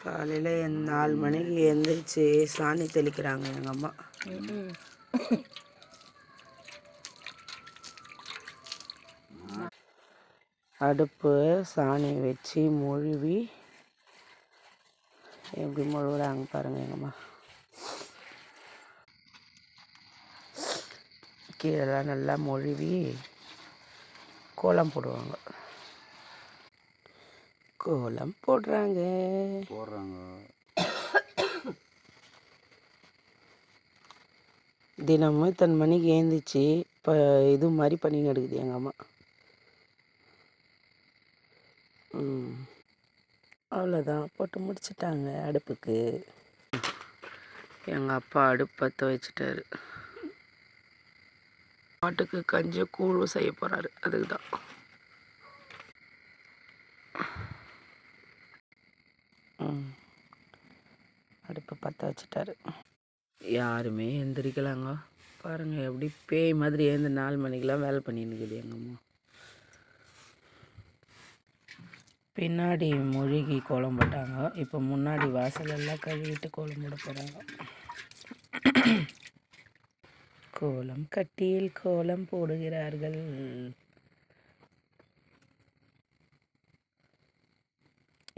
காலையில் 4 மணிக்கு எழுந்திரிச்சு சாணி தெளிக்கிறாங்க எங்கள் அம்மா. அடுப்பு சாணி வச்சு மொழுவி எப்படி மொழுவுறாங்க பாருங்கள் எங்கள் அம்மா. கீழெல்லாம் நல்லா மொழுவி கோலம் போடுவாங்க. கோலம் போடுறாங்க. தினமும் இத்தனை மணிக்கு ஏந்திரிச்சு இப்போ இது மாதிரி பண்ணின்னு எடுக்குது எங்கள் அம்மா. அவ்வளோதான், போட்டு முடிச்சிட்டாங்க அடுப்புக்கு. எங்கள் அப்பா அடுப்பு பற்ற வச்சுட்டாரு. மாட்டுக்கு கஞ்சி கூழ் செய்ய போகிறாரு. அதுக்கு தான் அடுப்பு பற்ற வச்சுட்டாரு. யாருமே எந்திரிக்கலாங்க பாருங்கள். எப்படி பேய் மாதிரி எழுந்து 4 மணிக்கெலாம் வேலை பண்ணின்னு இருக்குது எங்கள் அம்மா. பின்னாடி மொழிகி கோலம் போட்டாங்க. இப்போ முன்னாடி வாசலெல்லாம் கழுவிட்டு கோலம் போட போகிறாங்க. கோலம் கட்டியில் கோலம் போடுகிறார்கள்.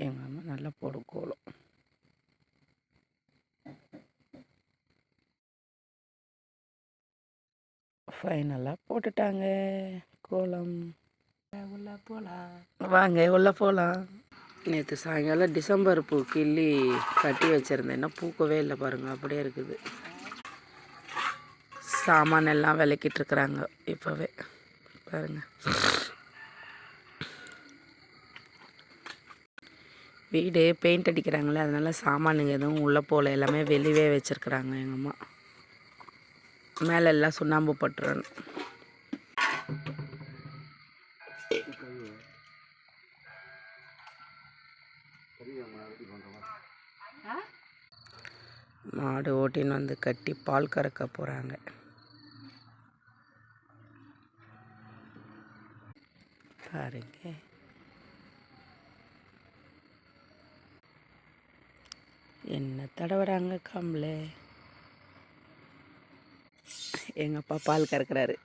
எங்கள் அம்மா நல்லா போடும் கோலம். ஃபைனலாக போட்டுட்டாங்க கோலம். உள்ள போகலாம் வாங்க, உள்ளே போகலாம். நேற்று சாயங்காலம் டிசம்பர் பூ கிள்ளி கட்டி வச்சுருந்தேன்னா பூக்கவே இல்லை பாருங்கள், அப்படியே இருக்குது. சாமான் எல்லாம் விளக்கிட்டுருக்குறாங்க இப்போவே பாருங்கள். வீடு பெயிண்ட் அடிக்கிறாங்களே, அதனால சாமானுங்க எதுவும் உள்ளே போகல, எல்லாமே வெளியே வச்சுருக்குறாங்க எங்கள் அம்மா. மேலே எல்லாம் சுண்ணாம்பு பட்டுறணும். மாடு ஓட்டின்னு வந்து கட்டி பால் கறக்க போகிறாங்க. பாருங்க, என்ன தடவுறாங்க கம்பளை. எங்கள் அப்பா பால் கறக்கிறாரு.